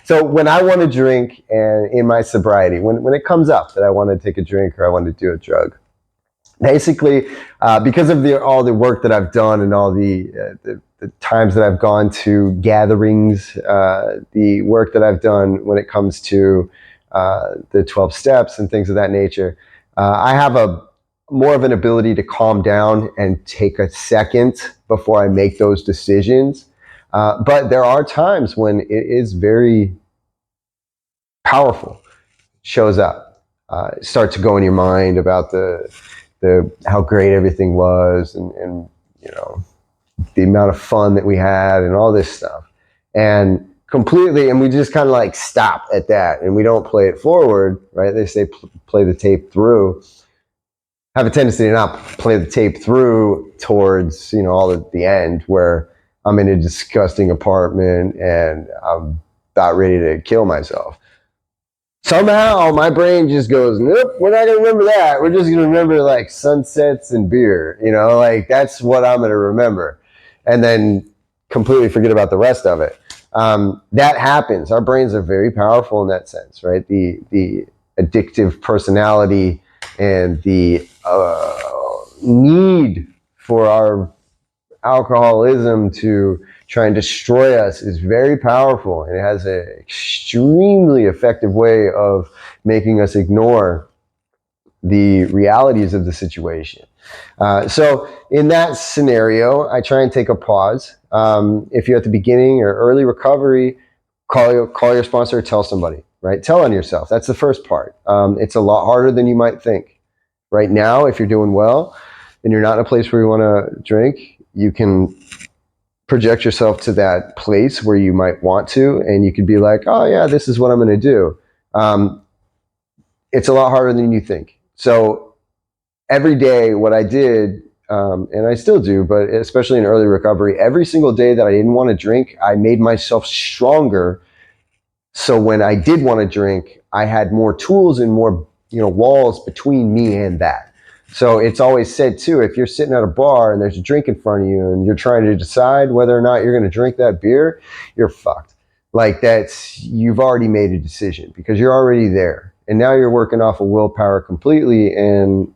So when I want to drink, and in my sobriety, when it comes up that I want to take a drink or I want to do a drug, basically, because of all the work that I've done and all the times that I've gone to gatherings, the work that I've done when it comes to the 12 steps and things of that nature, I have more of an ability to calm down and take a second before I make those decisions. But there are times when it is very powerful, shows up, it starts to go in your mind about the how great everything was, and the amount of fun that we had and all this stuff, and we just kind of like stop at that, and we don't play it forward, right? They say play the tape through. Have a tendency to not play the tape through towards all at the end, where I'm in a disgusting apartment and I'm about ready to kill myself. Somehow my brain just goes, nope, we're not going to remember that. We're just going to remember like sunsets and beer, like that's what I'm going to remember. And then completely forget about the rest of it. That happens. Our brains are very powerful in that sense, right? The addictive personality and the need for our alcoholism to try and destroy us is very powerful, and it has an extremely effective way of making us ignore the realities of the situation. So in that scenario, I try and take a pause. If you're at the beginning or early recovery, call your sponsor or tell somebody, right? Tell on yourself. That's the first part. It's a lot harder than you might think. Right now, if you're doing well and you're not in a place where you want to drink, you can project yourself to that place where you might want to, and you could be like, oh yeah, this is what I'm going to do. It's a lot harder than you think. So every day, what I did, and I still do, but especially in early recovery, every single day that I didn't want to drink, I made myself stronger. So when I did want to drink, I had more tools and more walls between me and that. So it's always said too, if you're sitting at a bar and there's a drink in front of you and you're trying to decide whether or not you're going to drink that beer, you're fucked. Like you've already made a decision because you're already there. And now you're working off of willpower completely. And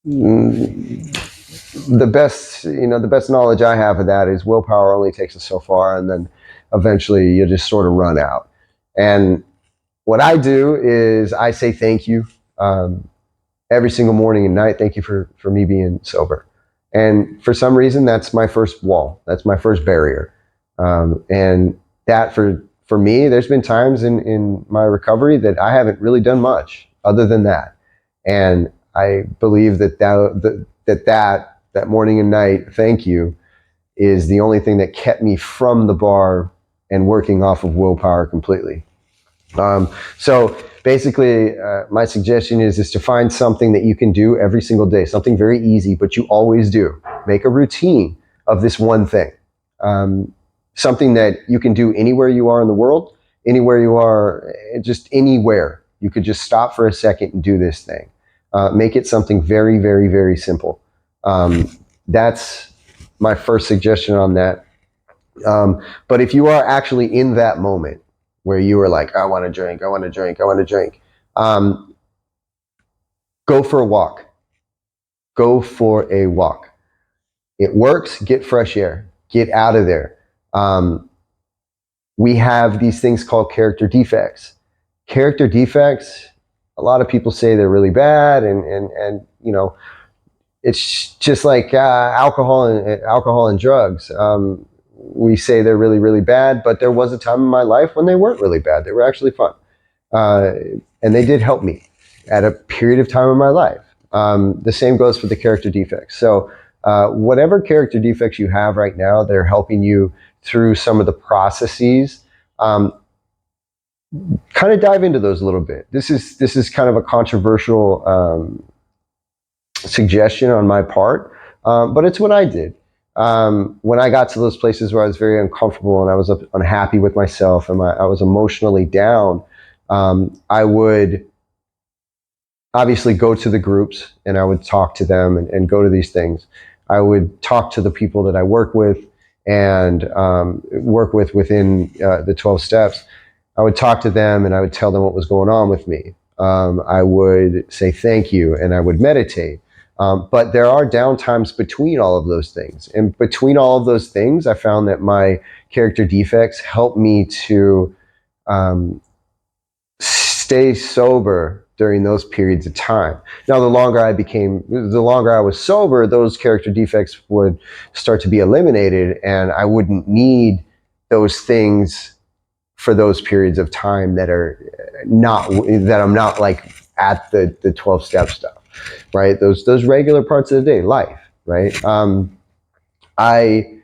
the best knowledge I have of that is willpower only takes us so far, and then eventually you just sort of run out. And what I do is I say thank you. Every single morning and night, thank you for me being sober. And for some reason, that's my first wall. That's my first barrier. And that for me, there's been times in my recovery that I haven't really done much other than that. And I believe that morning and night, thank you, is the only thing that kept me from the bar and working off of willpower completely. So basically, my suggestion is to find something that you can do every single day, something very easy, but you always do. Make a routine of this one thing. Something that you can do anywhere you are in the world, anywhere you are, just anywhere. You could just stop for a second and do this thing. Make it something very, very, very simple. That's my first suggestion on that. But if you are actually in that moment, where you were like, I want to drink, I want to drink, I want to drink. Go for a walk. Go for a walk. It works. Get fresh air. Get out of there. We have these things called character defects. Character defects, a lot of people say they're really bad, and it's just like alcohol and drugs. We say they're really, really bad, but there was a time in my life when they weren't really bad. They were actually fun. And they did help me at a period of time in my life. The same goes for the character defects. So whatever character defects you have right now, they're helping you through some of the processes. Kind of dive into those a little bit. This is kind of a controversial suggestion on my part, but it's what I did. When I got to those places where I was very uncomfortable and I was unhappy with myself and I was emotionally down, I would obviously go to the groups and I would talk to them and go to these things. I would talk to the people that I work with and work with within the 12 steps. I would talk to them and I would tell them what was going on with me. I would say thank you and I would meditate. But there are downtimes between all of those things. And between all of those things, I found that my character defects helped me to stay sober during those periods of time. Now, the longer I was sober, those character defects would start to be eliminated, and I wouldn't need those things for those periods of time that I'm not like at the 12 step stuff, right? Those regular parts of the day, life, right? I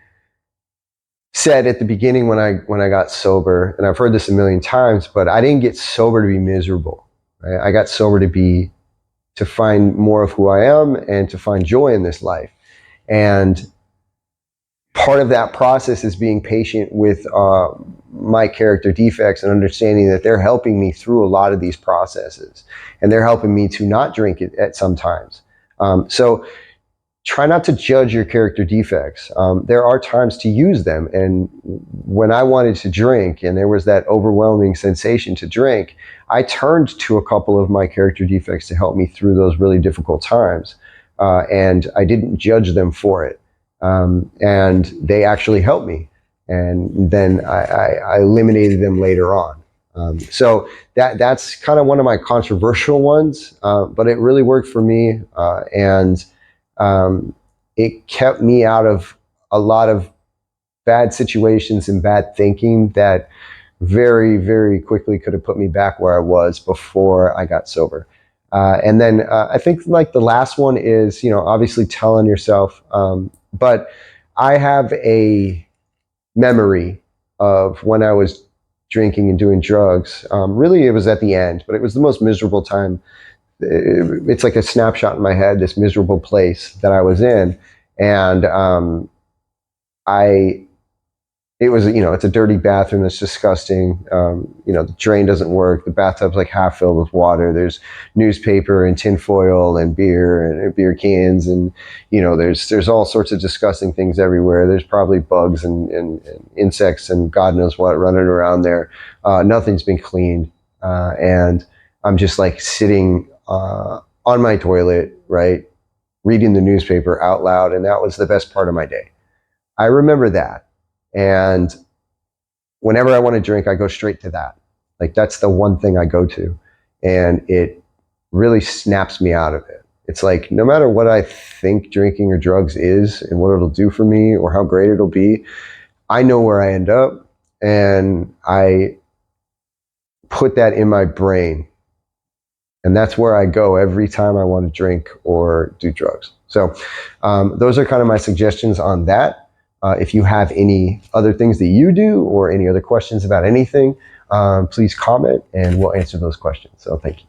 said at the beginning when I got sober, and I've heard this a million times, but I didn't get sober to be miserable. Right? I got sober to find more of who I am and to find joy in this life. And part of that process is being patient with my character defects and understanding that they're helping me through a lot of these processes, and they're helping me to not drink it at some times. So try not to judge your character defects. There are times to use them. And when I wanted to drink and there was that overwhelming sensation to drink, I turned to a couple of my character defects to help me through those really difficult times. And I didn't judge them for it. And they actually helped me. And then I eliminated them later on. So that's kind of one of my controversial ones, but it really worked for me. And it kept me out of a lot of bad situations and bad thinking that very, very quickly could have put me back where I was before I got sober. And then I think like the last one is, obviously telling yourself, but I have a memory of when I was drinking and doing drugs. Really, it was at the end, but it was the most miserable time. It's like a snapshot in my head, this miserable place that I was in. And it was, it's a dirty bathroom that's disgusting. The drain doesn't work. The bathtub's like half filled with water. There's newspaper and tinfoil and beer cans. And, there's all sorts of disgusting things everywhere. There's probably bugs and insects and God knows what running around there. Nothing's been cleaned. And I'm just like sitting on my toilet, right, reading the newspaper out loud, and that was the best part of my day. I remember that, and whenever I want to drink, I go straight to that. Like that's the one thing I go to, and it really snaps me out of it. It's like no matter what I think drinking or drugs is and what it'll do for me or how great it'll be, I know where I end up, and I put that in my brain. And that's where I go every time I want to drink or do drugs. So those are kind of my suggestions on that. If you have any other things that you do or any other questions about anything, please comment and we'll answer those questions. So thank you.